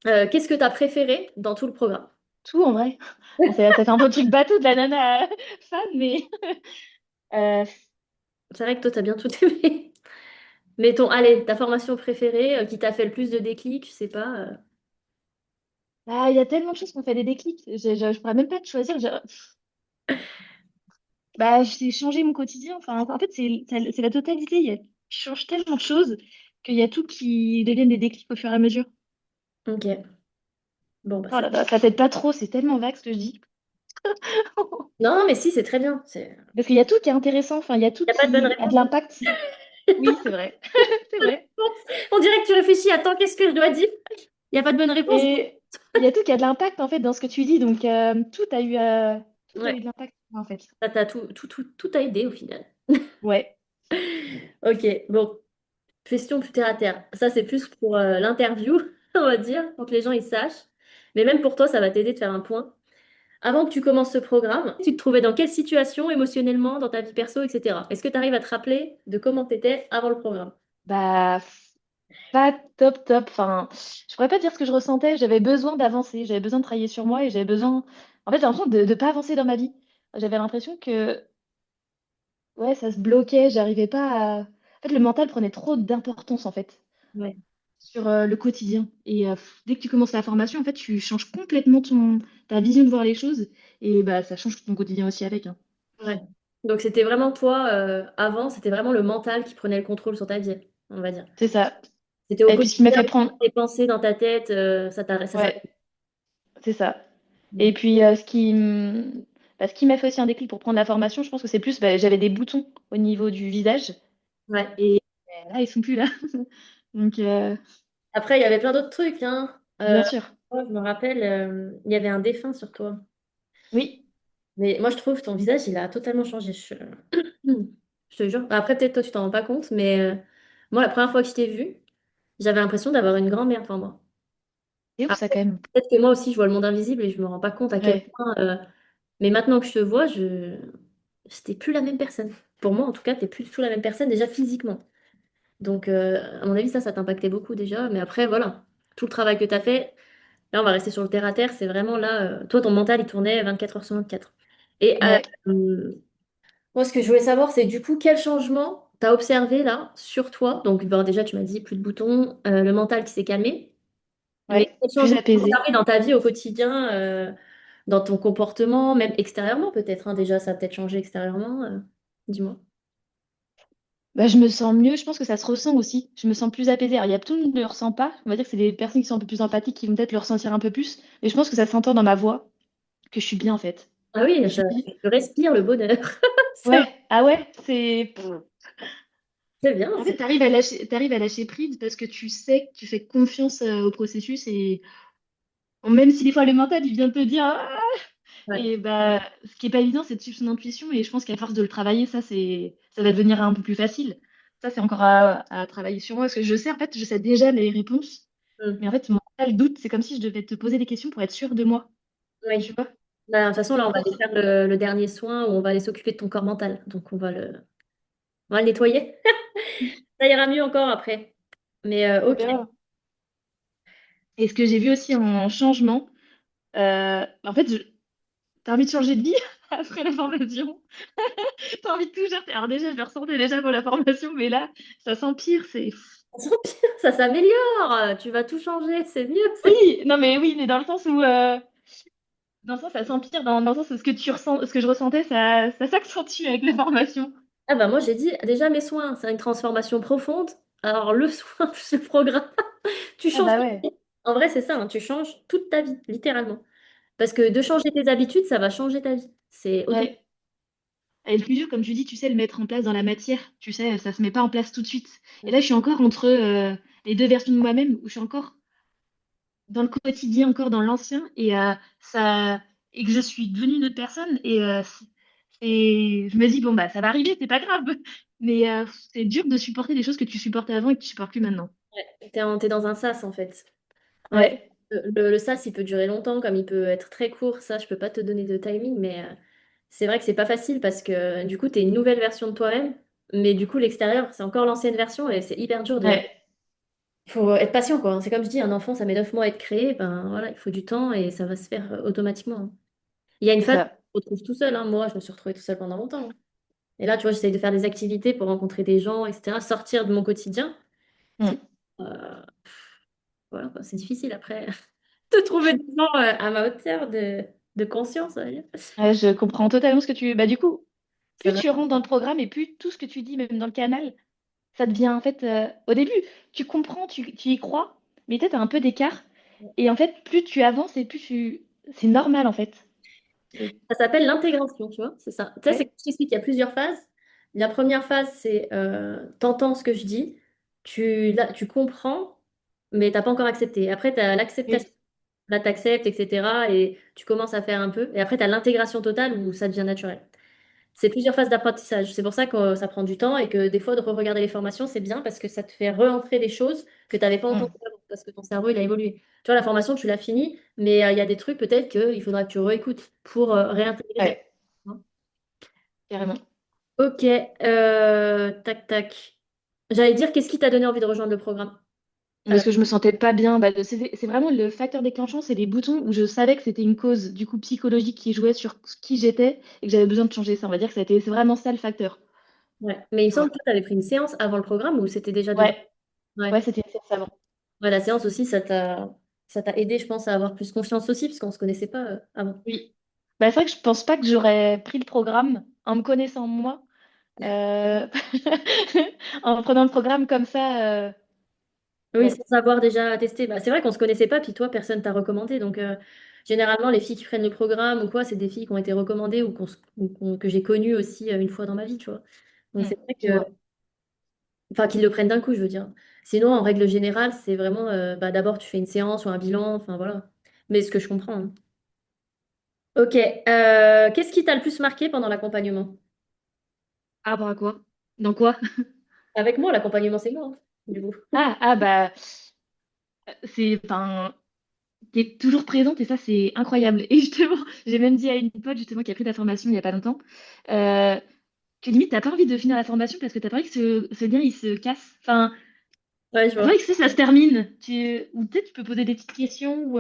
Qu'est-ce que tu as préféré dans tout le programme? Tout en vrai. Bon, ça fait un peu le truc bateau de la nana fan, mais euh, C'est vrai que toi, tu as bien tout aimé. Mais allez, ta formation préférée qui t'a fait le plus de déclics, je sais pas. il y a tellement de choses qui m'ont fait des déclics. Je pourrais même pas te choisir. J'ai changé mon quotidien. Enfin, en fait, c'est la totalité. Je change tellement de choses qu'il y a tout qui deviennent des déclics au fur et à mesure. Ok. Bon, bah Oh c'est. là là, ça t'aide pas trop, c'est tellement vague ce que je dis. Non, non, mais si, c'est très bien. Parce qu'il y a tout qui est intéressant, enfin, il y a tout Il n'y a pas de bonne qui a de réponse. l'impact. Oui, c'est vrai. C'est vrai. On dirait que tu réfléchis, attends, qu'est-ce que je dois dire? Il n'y a pas de bonne réponse. Et il y a tout qui a de l'impact en fait dans ce que tu dis. Donc tout a eu Ouais, de l'impact en fait. ça t'a tout a aidé au final. Ouais. Ok, bon, question plus terre à terre. Ça, c'est plus pour l'interview, on va dire, pour que les gens ils sachent. Mais même pour toi, ça va t'aider de faire un point. Avant que tu commences ce programme, tu te trouvais dans quelle situation émotionnellement, dans ta vie perso, etc. Est-ce que tu arrives à te rappeler de comment tu étais avant le programme? Bah, pas top top. Enfin, je pourrais pas dire ce que je ressentais. J'avais besoin d'avancer, j'avais besoin de travailler sur moi et j'avais besoin. En fait, j'ai l'impression de ne pas avancer dans ma vie. J'avais l'impression que ouais, ça se bloquait. J'arrivais pas à. En fait, le mental prenait trop d'importance en fait Ouais. sur le quotidien. Et dès que tu commences la formation, en fait, tu changes complètement ta vision de voir les choses et bah ça change ton quotidien aussi avec, hein. Ouais. Donc c'était vraiment toi, avant, c'était vraiment le mental qui prenait le contrôle sur ta vie, on va dire. C'est ça. C'était au Et puis ce qui m'a quotidien, fait prendre. tes pensées dans ta tête, ça. Ouais, c'est ça. Et puis ce qui m'a fait aussi un déclic pour prendre la formation, je pense que c'est plus, j'avais des boutons au niveau du visage Ouais. et là, ils sont plus là. Donc, Après, il y avait plein d'autres trucs, hein. bien sûr. Moi, je me rappelle, il y avait un défunt sur toi. Oui, Mais moi, je trouve que ton visage, il a totalement changé. Je te jure. Après, peut-être toi, tu t'en rends pas compte, mais moi, la première fois que je t'ai vue, j'avais l'impression d'avoir une grand-mère devant moi. c'est ouf ça Après, quand même. peut-être que moi aussi, je vois le monde invisible et je me rends pas compte à quel Ouais, point. Mais maintenant que je te vois, c'était plus la même personne. Pour moi, en tout cas, t'es plus du tout la même personne, déjà physiquement. Donc, à mon avis, ça t'impactait beaucoup déjà. Mais après, voilà, tout le travail que tu as fait, là, on va rester sur le terre à terre. C'est vraiment là, toi, ton mental, il tournait 24 heures sur 24. Et ouais. moi, ce que je voulais savoir, c'est du coup, quel changement tu as observé là sur toi? Donc, bon, déjà, tu m'as dit plus de boutons, le mental qui s'est calmé. Mais Ouais, quel plus changement tu as apaisé. observé dans ta vie au quotidien, dans ton comportement, même extérieurement peut-être, hein, déjà, ça a peut-être changé extérieurement. Dis-moi. Je me sens mieux, je pense que ça se ressent aussi. Je me sens plus apaisée. Alors, il y a tout le monde ne le ressent pas. On va dire que c'est des personnes qui sont un peu plus empathiques qui vont peut-être le ressentir un peu plus. Mais je pense que ça s'entend dans ma voix que je suis bien en fait. Ah oui, Je suis bien. tu respires le bonheur. C'est vrai, Ouais, ah ouais, c'est. c'est bien. En fait, t'arrives à lâcher prise parce que tu sais que tu fais confiance au processus et même si des fois le mental il vient te dire Ouais. et ce qui est pas évident c'est de suivre son intuition et je pense qu'à force de le travailler ça va devenir un peu plus facile. Ça c'est encore à travailler sur moi parce que je sais en fait je sais déjà les réponses Mm. mais en fait mon mental doute c'est comme si je devais te poser des questions pour être sûre de moi. Tu Oui. vois? Bah, de toute façon, C'est là, on va encore aller faire le dernier soin où on va aller s'occuper de ton corps mental. Donc, on va le nettoyer. Ça ira mieux encore après. Mais on ok. verra. Et ce que j'ai vu aussi en changement en fait t'as envie de changer de vie après la formation. T'as envie de tout chercher. Alors déjà, je le ressentais déjà pour la formation, mais là, ça s'empire. Ça s'empire, ça s'améliore. Tu vas tout changer. C'est mieux. Oui, non mais oui, mais dans le sens où, dans le sens, ça s'empire, dans le sens où ce que tu ressens, ce que je ressentais, ça s'accentue avec la formation. Ah bah moi, j'ai dit déjà mes soins. C'est une transformation profonde. Alors, le soin plus le programme, tu Ah changes bah ta ouais, vie. En vrai, c'est ça, hein, tu changes toute ta vie, littéralement. Parce que de changer tes habitudes, ça va changer ta vie. C'est automatique. ouais. Et le plus dur, comme tu dis, tu sais, le mettre en place dans la matière. Tu sais, ça se met pas en place tout de suite. Et là, je suis encore entre les deux versions de moi-même, où je suis encore dans le quotidien, encore dans l'ancien, et que je suis devenue une autre personne. Et je me dis, bon, bah, ça va arriver, c'est pas grave. Mais c'est dur de supporter des choses que tu supportais avant et que tu supportes plus maintenant. T'es dans un sas, en fait. Ouais, Ouais, le sas, il peut durer longtemps, comme il peut être très court. Ça, je peux pas te donner de timing, mais c'est vrai que c'est pas facile parce que du coup, tu es une nouvelle version de toi-même, mais du coup, l'extérieur, c'est encore l'ancienne version et c'est hyper dur de. ouais. Il faut être patient, quoi. C'est comme je dis, un enfant, ça met 9 mois à être créé. Ben voilà, il faut du temps et ça va se faire automatiquement, hein. Il y a une C'est phase où ça. on se retrouve tout seul, hein. Moi, je me suis retrouvée tout seul pendant longtemps, hein. Et là, tu vois, j'essaye de faire des activités pour rencontrer des gens, etc. Sortir de mon quotidien. C'est Mm. euh, voilà, quoi. C'est difficile après de trouver des gens à ma hauteur de conscience, on va dire. Ouais, je comprends totalement ce que tu... Bah, du coup, Ça plus va. tu rentres dans le programme et plus tout ce que tu dis, même dans le canal, ça devient en fait... au début, tu comprends, tu y crois, mais peut-être un peu d'écart. Et en fait, plus tu avances et plus tu... C'est normal, en fait. C'est... Ça s'appelle l'intégration, tu vois, c'est ça. Tu sais, c'est Ouais, comme je t'explique, il y a plusieurs phases. La première phase, c'est t'entends ce que je dis, tu comprends, mais t'as pas encore accepté. Après, tu as l'acceptation. oui. Là, tu acceptes, etc. Et tu commences à faire un peu. Et après, tu as l'intégration totale où ça devient naturel. C'est plusieurs phases d'apprentissage. C'est pour ça que ça prend du temps et que des fois, de re-regarder les formations, c'est bien parce que ça te fait re-entrer des choses que tu n'avais pas entendues Mm. avant, parce que ton cerveau, il a évolué. Tu vois, la formation, tu l'as finie, mais il y a des trucs peut-être qu'il faudra que tu réécoutes pour réintégrer ça. Ouais, carrément. Ok, tac, tac. J'allais dire, qu'est-ce qui t'a donné envie de rejoindre le programme? Parce que je me sentais pas bien. Bah, c'est vraiment le facteur déclenchant, c'est les boutons où je savais que c'était une cause du coup psychologique qui jouait sur qui j'étais et que j'avais besoin de changer ça. On va dire que c'est vraiment ça le facteur. Ouais. Mais il me Tu semble vois. que tu avais pris une séance avant le programme ou c'était déjà dedans? Ouais, Ouais. ouais, c'était une séance avant. Ouais, la séance aussi, ça t'a aidé, je pense, à avoir plus confiance aussi, parce qu'on ne se connaissait pas avant. Oui. Bah, c'est vrai que je pense pas que j'aurais pris le programme en me connaissant moi, euh, en prenant le programme comme ça. Oui, Ouais. sans savoir déjà tester. Bah, c'est vrai qu'on ne se connaissait pas, puis toi, personne t'a recommandé. Donc, généralement, les filles qui prennent le programme ou quoi, c'est des filles qui ont été recommandées ou, que j'ai connues aussi une fois dans ma vie, tu vois. Donc, c'est vrai Je que, vois. enfin, qu'ils le prennent d'un coup, je veux dire. Sinon, en règle générale, c'est vraiment, bah, d'abord, tu fais une séance ou un bilan, enfin, voilà. Mais ce que je comprends, hein. Ok, qu'est-ce qui t'a le plus marqué pendant l'accompagnement? Ah, bah quoi? Dans quoi? Avec moi, l'accompagnement, c'est moi, hein, du coup. Bah, c'est, enfin, t'es toujours présente et ça, c'est incroyable. Et justement, j'ai même dit à une pote justement qui a pris la formation il y a pas longtemps, euh, que limite, t'as pas envie de finir la formation parce que t'as pas envie que ce lien, il se casse. Enfin, Ouais, je t'as pas vois. envie que ça se termine. Ou peut-être tu peux poser des petites questions ou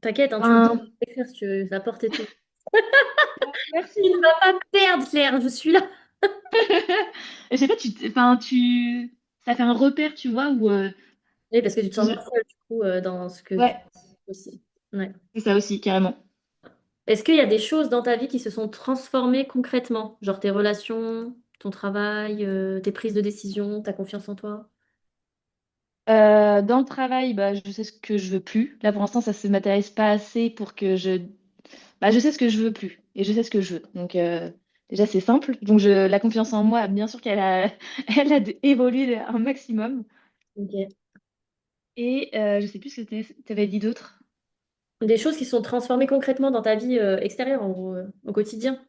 T'inquiète, hein, tu peux Enfin, écrire si tu veux, la porte est ouverte. merci. Tu ne vas pas me perdre, Claire, je suis là. Je sais pas, ça fait un repère, tu vois, où, Oui, parce que tu te sens moins je- seule, du coup, dans ce que tu ouais, dis aussi. Ouais. c'est ça aussi, carrément. Est-ce qu'il y a des choses dans ta vie qui se sont transformées concrètement? Genre tes relations, ton travail, tes prises de décision, ta confiance en toi? Dans le travail, bah, je sais ce que je veux plus. Là, pour l'instant, ça se matérialise pas assez pour que bah, je sais ce que je veux plus et je sais ce que je veux. Donc, déjà, c'est simple. Donc, la confiance en moi, bien sûr qu'elle a, elle a évolué un maximum. Ok. Et je sais plus ce que tu avais dit d'autre. Des choses qui se sont transformées concrètement dans ta vie extérieure, en gros, au quotidien.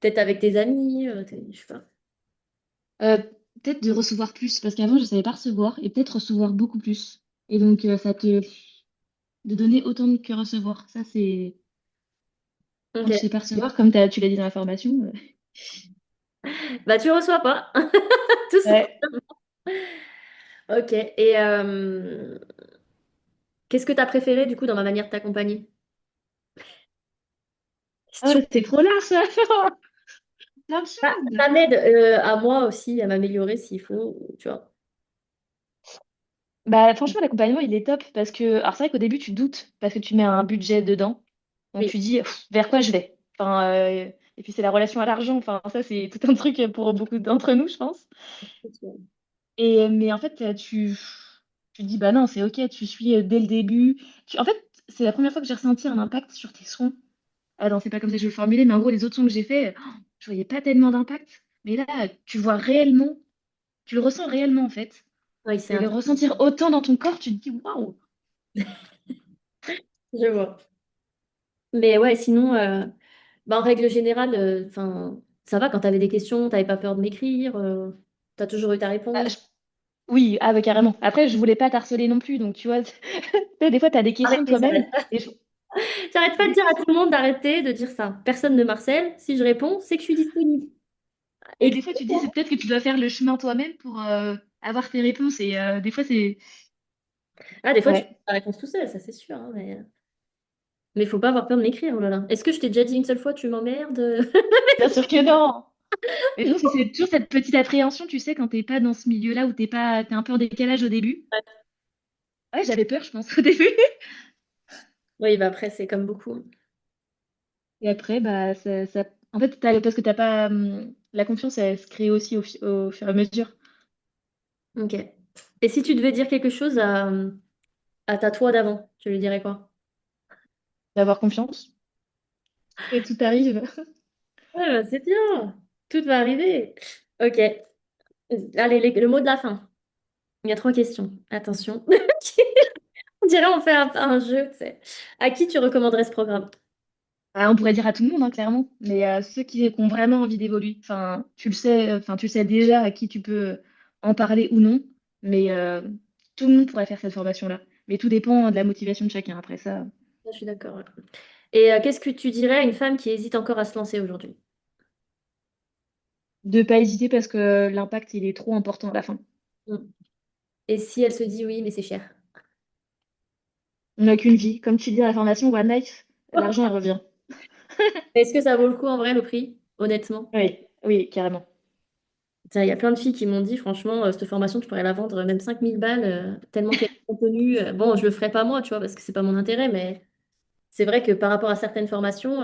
Peut-être avec tes amis, je sais pas. Euh, peut-être de recevoir plus, parce qu'avant, je savais pas recevoir et peut-être recevoir beaucoup plus. Et donc, de donner autant que recevoir. Ça, c'est quand tu sais Ok. pas recevoir, comme tu l'as dit dans la formation. Bah, tu reçois pas. Tout ça. Ouais. Ok. Et qu'est-ce que tu as préféré, du coup, dans ma manière de t'accompagner? Ah, Question. c'est trop large, ça. Plein de Ah, choses. ça m'aide à moi aussi à m'améliorer s'il faut, tu vois. Bah, franchement, l'accompagnement, il est top parce que, alors c'est vrai qu'au début, tu doutes parce que tu mets un budget dedans. Donc, Oui. tu dis pff, vers quoi je vais? Enfin, et puis, c'est la relation à l'argent. Enfin, ça, c'est tout un truc pour beaucoup d'entre nous, je pense. Mais en fait, tu te dis, bah non, c'est OK, tu suis dès le début. En fait, c'est la première fois que j'ai ressenti un impact sur tes soins. Ah non, c'est pas comme ça que je vais le formuler, mais en gros, les autres sons que j'ai fait, je voyais pas tellement d'impact. Mais là, tu vois réellement, tu le ressens réellement, en fait. Oui, c'est Et un le truc. ressentir autant dans ton corps, tu te dis, waouh! Je vois. Mais ouais, sinon, bah, en règle générale, enfin, ça va quand tu avais des questions, t'avais pas peur de m'écrire, tu as toujours eu ta Ah, réponse. oui, ah bah carrément. Après, je voulais pas t'harceler non plus, donc tu vois, tu sais, des fois, tu as des questions Arrêtez, toi-même. j'arrête. Et J'arrête pas de des dire fois, à tout le monde d'arrêter de dire ça. Personne ne marcelle. Si je réponds, c'est que je suis disponible. et Et des fois, tu te dis, c'est peut-être que tu dois faire le chemin toi-même pour. avoir tes réponses. Et des fois, c'est. Ah, des fois, tu fais Ouais, la réponse tout seul, ça c'est sûr, hein, mais il faut pas avoir peur de m'écrire, oh là là. Est-ce que je t'ai déjà dit une seule fois, tu m'emmerdes? bien sûr que non. Mais je pense que c'est toujours cette petite appréhension, tu sais, quand t'es pas dans ce milieu-là où t'es un peu en décalage au début. Ouais, j'avais peur, je pense, au début. Oui, bah après, c'est comme beaucoup. Et après, bah, en fait, parce que t'as pas. La confiance, elle se crée aussi au fur et à mesure Ok. Et si tu devais dire quelque chose à ta toi d'avant, tu lui dirais quoi? d'avoir confiance. Et tout arrive. Ouais, bah, c'est bien. Tout va arriver. Ok. Allez, le mot de la fin. Il y a trois questions. Attention. On dirait on fait un jeu, tu sais. À qui tu recommanderais ce programme? Ah, on pourrait dire à tout le monde, hein, clairement. Mais ceux qui ont vraiment envie d'évoluer, enfin, tu le sais déjà à qui tu peux en parler ou non. Mais tout le monde pourrait faire cette formation-là. Mais tout dépend de la motivation de chacun. Après ça, Je suis d'accord. Ouais. Et qu'est-ce que tu dirais à une femme qui hésite encore à se lancer aujourd'hui? de pas hésiter parce que l'impact, il est trop important à la fin. Mm. Et si elle se dit oui, mais c'est cher? On n'a qu'une vie. Comme tu dis à la formation One Life, l'argent, elle revient. Est-ce que ça vaut le coup en vrai le prix, honnêtement? Oui, oui, carrément. Tiens, il y a plein de filles qui m'ont dit, franchement, cette formation, tu pourrais la vendre même 5000 balles, tellement qu'il y a de contenu. Bon, je le ferai pas moi, tu vois, parce que c'est pas mon intérêt, mais c'est vrai que par rapport à certaines formations,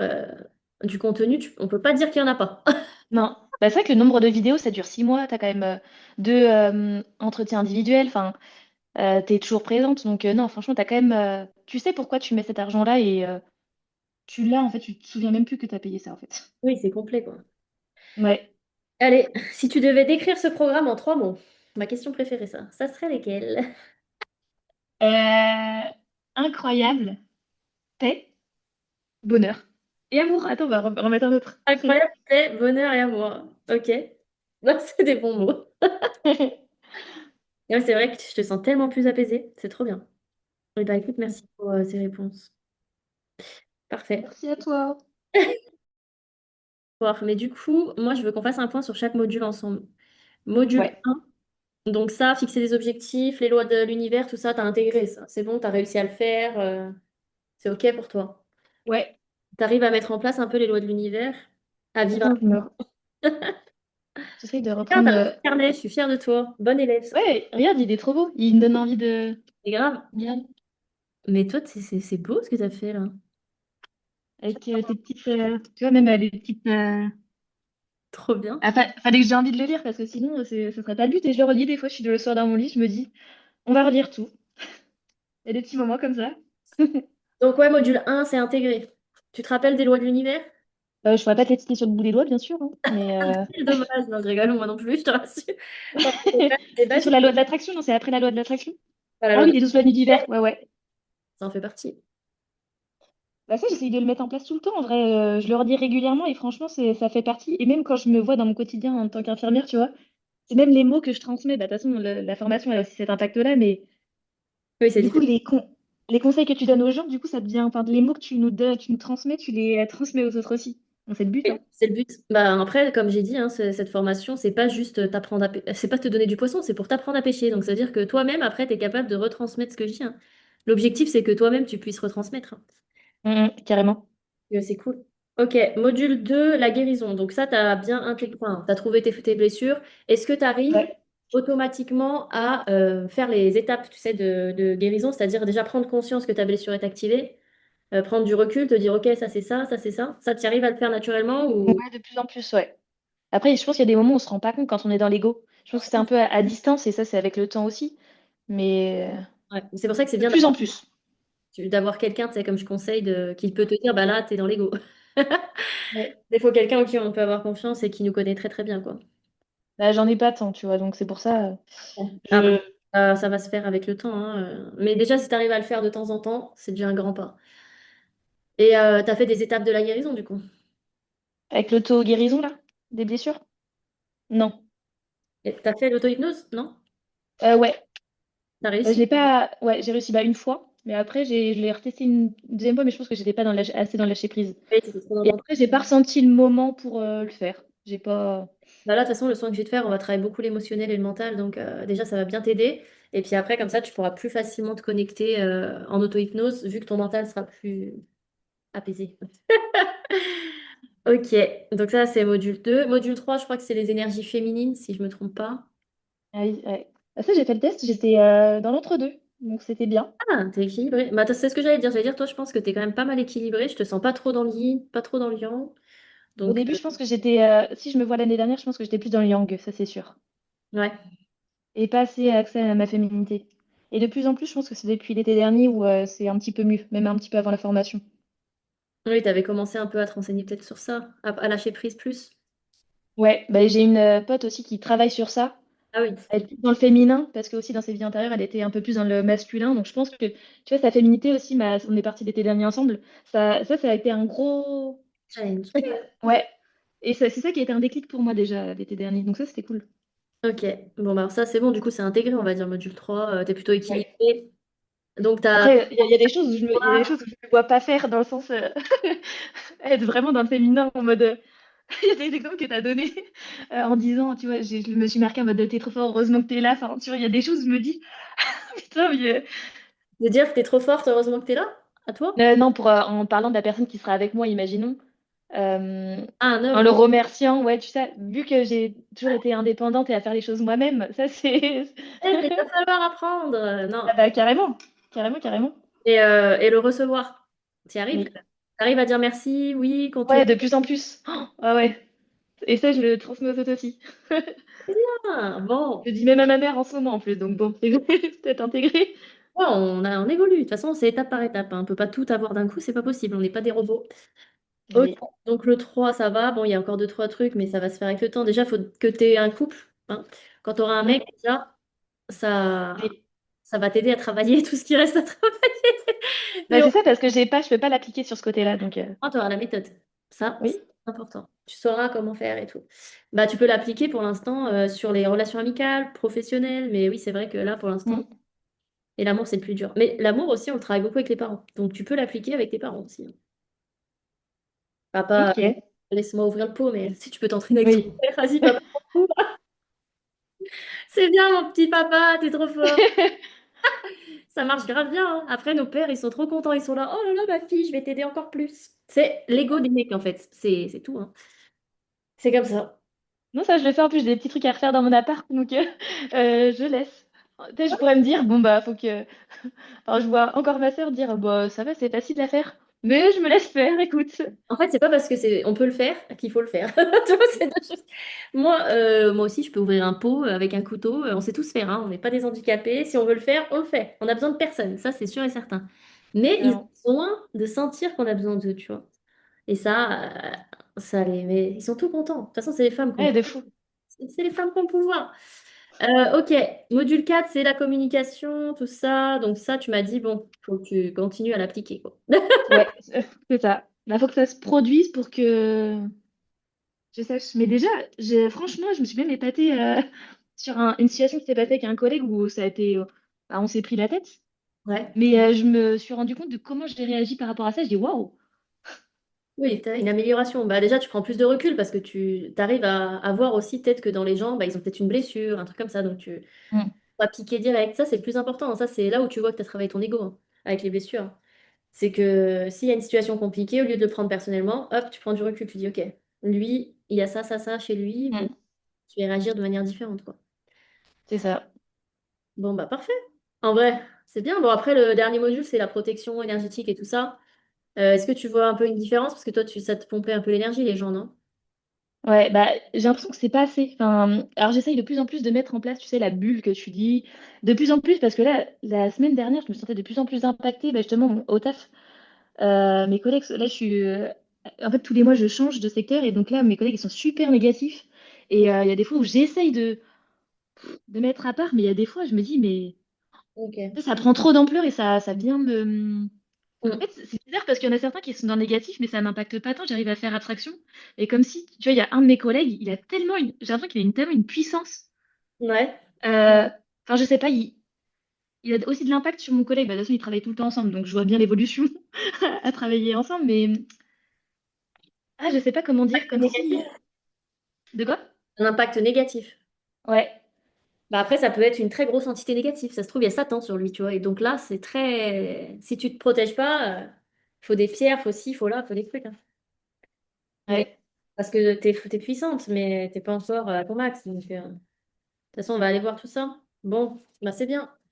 du contenu, on peut pas dire qu'il y en a pas. Non, bah, c'est vrai que le nombre de vidéos, ça dure 6 mois. Tu as quand même deux entretiens individuels. Enfin, tu es toujours présente. Donc, non, franchement, tu as quand même. Tu sais pourquoi tu mets cet argent-là et tu l'as, en fait, tu te souviens même plus que tu as payé ça, en fait. Oui, c'est complet, quoi. Ouais. Allez, si tu devais décrire ce programme en trois mots, ma question préférée, ça serait lesquels? Euh, incroyable, paix, bonheur. Et amour. Attends, on va remettre un autre. Incroyable, paix, bonheur et amour. Ok. Non, c'est des bons mots. Ouais, c'est vrai que je te sens tellement plus apaisée. C'est trop bien. Eh ben, écoute, merci pour ces réponses. Parfait. Merci à toi. Bon, mais du coup, moi, je veux qu'on fasse un point sur chaque module ensemble. Module Ouais, 1, donc ça, fixer des objectifs, les lois de l'univers, tout ça, t'as intégré ça. C'est bon, t'as réussi à le faire. C'est OK pour toi. ouais. T'arrives à mettre en place un peu les lois de l'univers, à vivre. Attends, j'essaye de Bien, reprendre. t'as un carnet, je suis fière de toi. Bonne élève, ça. Ouais, regarde, il est trop beau. Il me donne envie de. C'est grave. Bien. Mais toi, c'est beau ce que t'as fait là. Avec tes petites. Tu vois, même les petites. Trop bien. Ah, fallait que j'ai envie de le lire parce que sinon, ce serait pas le but. Et je le relis des fois, je suis le soir dans mon lit, je me dis, on va relire tout. Il y a des petits moments comme ça. Donc ouais, module 1, c'est intégré. Tu te rappelles des lois de l'univers? Je pourrais pas te les citer sur le bout des doigts, bien sûr, hein, mais C'est dommage, non, je rigole, moi non plus, je te rassure. Ouais, des c'est bases, sur la loi de l'attraction, non? C'est après la loi de l'attraction? pas la Ah loi oui, de les 12 lois de l'univers, ouais, ouais. ça en fait partie. Bah ça, j'essaye de le mettre en place tout le temps. En vrai, je le redis régulièrement et franchement, ça fait partie. Et même quand je me vois dans mon quotidien en tant qu'infirmière, tu vois, c'est même les mots que je transmets. Bah, de toute façon, la formation, elle a aussi cet impact-là, mais Oui, c'est du coup, différent. les conseils que tu donnes aux gens, du coup, ça devient, enfin, les mots que tu nous donnes, tu nous transmets, tu les transmets aux autres aussi. Donc, c'est le but, hein. C'est le but. Bah, après, comme j'ai dit, hein, cette formation, c'est pas juste t'apprendre c'est pas te donner du poisson, c'est pour t'apprendre à pêcher. Donc, ça veut dire que toi-même, après, tu es capable de retransmettre ce que je dis, hein. L'objectif, c'est que toi-même, tu puisses retransmettre, hein. Carrément. C'est cool. Ok, module 2, la guérison. Donc ça, tu as bien intégré, enfin, tu as trouvé tes blessures. Est-ce que tu arrives Ouais. automatiquement à faire les étapes, tu sais, de guérison, c'est-à-dire déjà prendre conscience que ta blessure est activée, prendre du recul, te dire, ok, ça c'est ça, ça c'est ça. Ça, tu arrives à le faire naturellement ou... Ouais, de plus en plus, ouais. Après, je pense qu'il y a des moments où on se rend pas compte quand on est dans l'ego. Je pense que c'est un peu à distance et ça, c'est avec le temps aussi. Mais Ouais. C'est pour ça que c'est de bien plus en plus. d'avoir quelqu'un, tu sais, comme je conseille, qui peut te dire, bah là, tu es dans l'ego. Ouais. Il faut quelqu'un en qui on peut avoir confiance et qui nous connaît très très bien, quoi. Bah, j'en ai pas tant, tu vois, donc c'est pour ça, Bon. Après, je... ça va se faire avec le temps, hein, mais déjà, si tu arrives à le faire de temps en temps, c'est déjà un grand pas. Et tu as fait des étapes de la guérison, du coup. Avec l'auto-guérison, là, des blessures? Non. Tu as fait l'auto-hypnose, non? Ouais. Tu as Je réussi? l'ai pas... Ouais, j'ai réussi bah, une fois, mais après, je l'ai retesté une deuxième fois, mais je pense que j'étais pas assez dans le lâcher prise. Oui, c'était trop dans Et le après, j'ai pas ressenti le moment pour le faire. J'ai pas... Bah là, de toute façon, le soin que je vais te faire, on va travailler beaucoup l'émotionnel et le mental, donc déjà, ça va bien t'aider. Et puis après, comme ça, tu pourras plus facilement te connecter en auto-hypnose, vu que ton mental sera plus apaisé. Ok, donc ça, c'est module 2. Module 3, je crois que c'est les énergies féminines, si je me trompe pas. Ah oui, ouais. Ah, ça, j'ai fait le test, j'étais dans l'entre-deux, donc c'était bien. Ah, t'es équilibré. Bah, c'est ce que j'allais dire. J'allais dire, toi, je pense que t'es quand même pas mal équilibré. Je te sens pas trop dans le yin, pas trop dans le yang. Au Donc, début, je pense que j'étais, si je me vois l'année dernière, je pense que j'étais plus dans le yang, ça c'est sûr. ouais. Et pas assez accès à ma féminité. Et de plus en plus, je pense que c'est depuis l'été dernier où c'est un petit peu mieux, même un petit peu avant la formation. Oui, t'avais commencé un peu à te renseigner peut-être sur ça, à lâcher prise plus. Ouais, bah, j'ai une pote aussi qui travaille sur ça. Ah oui. Elle est plus dans le féminin, parce que aussi dans ses vies antérieures, elle était un peu plus dans le masculin. Donc je pense que, tu vois, sa féminité aussi, on est partis l'été dernier ensemble. Ça a été un gros. Challenge. Ouais. Et c'est ça qui a été un déclic pour moi déjà l'été dernier. Donc ça, c'était cool. Ok, bon, bah, alors ça, c'est bon. Du coup, c'est intégré, on va dire, module 3. T'es plutôt Ouais. équilibré. Donc, t'as. Après, il y a des choses où il y a des choses où je ne me vois pas faire dans le sens être vraiment dans le féminin en mode. Il y a des exemples que tu as donnés en disant, tu vois, je me suis marqué en mode t'es trop fort, heureusement que t'es là. Enfin, tu vois, il y a des choses où je me dis, putain, mais, De dire que t'es trop forte, heureusement que t'es là, à toi. non, en parlant de la personne qui sera avec moi, imaginons, euh, Ah, un en homme, le oui. remerciant, ouais, tu sais, vu que j'ai toujours été indépendante et à faire les choses moi-même, ça c'est. Eh, mais il va falloir apprendre. Non. Ah bah, carrément, carrément, carrément. Et le recevoir. T'y arrives Oui. quand même. T'arrives à dire merci, oui, quand tu Ouais, de plus en plus. Oh, ah ouais. Et ça, je le transmets aux autres aussi. Ah, Je bon. le dis même à ma mère en ce moment en plus, donc bon, c'est peut-être intégré. Ouais, on évolue. De toute façon, c'est étape par étape, hein. On peut pas tout avoir d'un coup, c'est pas possible. On n'est pas des robots. Ok, Oui, donc le 3 ça va. Bon, il y a encore deux, trois trucs, mais ça va se faire avec le temps. Déjà, il faut que tu aies un couple, hein. Quand tu auras un mm, mec, déjà, ça, oui. ça va t'aider à travailler tout ce qui reste à travailler. Bah, Mais au c'est ça parce que je peux pas l'appliquer sur ce côté-là, donc moins, tu auras la méthode. Ça, c'est oui. important. Tu sauras comment faire et tout. Bah, tu peux l'appliquer pour l'instant sur les relations amicales, professionnelles, mais oui, c'est vrai que là, pour l'instant, Mm. et l'amour, c'est le plus dur. Mais l'amour aussi, on le travaille beaucoup avec les parents. Donc, tu peux l'appliquer avec tes parents aussi, hein. Papa, Ok. laisse-moi ouvrir le pot, mais si tu peux t'entraîner avec ton Oui. père, vas-y, papa. C'est bien, mon petit papa, t'es trop fort. Ça marche grave bien, hein. Après, nos pères, ils sont trop contents. Ils sont là, oh là là, ma fille, je vais t'aider encore plus. C'est l'ego des mecs, en fait. C'est tout, hein. C'est comme ça. Non, ça, je le fais en plus, j'ai des petits trucs à refaire dans mon appart, donc je laisse. Peut-être je pourrais me dire, bon, bah, faut que. Enfin, je vois encore ma sœur dire, bah, ça va, c'est facile à faire. Mais je me laisse faire, écoute. En fait, c'est pas parce que on peut le faire qu'il faut le faire. Tu vois, c'est deux choses. Moi aussi, je peux ouvrir un pot avec un couteau. On sait tous faire, hein. On n'est pas des handicapés. Si on veut le faire, on le fait. On a besoin de personne. Ça, c'est sûr et certain. Mais ils ont Vraiment. besoin de sentir qu'on a besoin d'eux, tu vois. Et ça mais ils sont tout contents. De toute façon, c'est les femmes qui ont Ouais, de fou. c'est les femmes qui ont le pouvoir. Ok, module 4 c'est la communication, tout ça. Donc ça, tu m'as dit, bon, faut que tu continues à l'appliquer, quoi. Ouais, c'est ça. Il faut que ça se produise pour que je sache. Mais déjà, franchement, je me suis même épatée sur une situation qui s'est passée avec un collègue où ça a été. Bah, on s'est pris la tête. Ouais. Mais je me suis rendu compte de comment j'ai réagi par rapport à ça. Je dis waouh! Oui, tu as une amélioration. Bah, déjà, tu prends plus de recul parce que tu arrives à voir aussi peut-être que dans les gens, bah, ils ont peut-être une blessure, un truc comme ça. Donc, tu Mm, vas piquer direct. Ça, c'est le plus important. Ça, c'est là où tu vois que tu as travaillé ton ego, hein, avec les blessures. C'est que s'il y a une situation compliquée, au lieu de le prendre personnellement, hop, tu prends du recul. Tu dis, OK, lui, il y a ça, ça, ça chez lui. Bon, mm, je vais réagir de manière différente, quoi. c'est ça. Bon, bah, parfait. En vrai, c'est bien. Bon, après, le dernier module, c'est la protection énergétique et tout ça. Est-ce que tu vois un peu une différence? Parce que toi, ça te pompait un peu l'énergie, les gens, non? Ouais, bah, j'ai l'impression que c'est pas assez. Enfin, alors j'essaye de plus en plus de mettre en place, tu sais, la bulle que tu dis. De plus en plus, parce que là, la semaine dernière, je me sentais de plus en plus impactée, bah, justement, au taf. Mes collègues, là, en fait, tous les mois, je change de secteur et donc là, mes collègues, ils sont super négatifs. Et il y a des fois où j'essaye de mettre à part, mais il y a des fois, je me dis, mais Ok. tu sais, ça prend trop d'ampleur et ça vient me. En Mm. fait, c'est bizarre parce qu'il y en a certains qui sont dans le négatif, mais ça m'impacte pas tant, j'arrive à faire abstraction. Et comme si, tu vois, il y a un de mes collègues, il a tellement j'ai l'impression qu'il a tellement une puissance. Ouais. Euh, Enfin, je sais pas, il a aussi de l'impact sur mon collègue. Bah, de toute façon, ils travaillent tout le temps ensemble, donc je vois bien l'évolution à travailler ensemble, mais je sais pas comment dire, comme Négatif. si. De quoi? Un impact négatif. Ouais, Bah après, ça peut être une très grosse entité négative. Ça se trouve, il y a Satan sur lui, tu vois. Et donc là, c'est très. Si tu te protèges pas, faut des pierres, faut ci, faut là, faut des trucs, hein. Mais ouais. parce que t'es puissante, mais t'es pas encore à ton max. Donc, de toute façon, on va aller voir tout ça. Bon, bah c'est bien.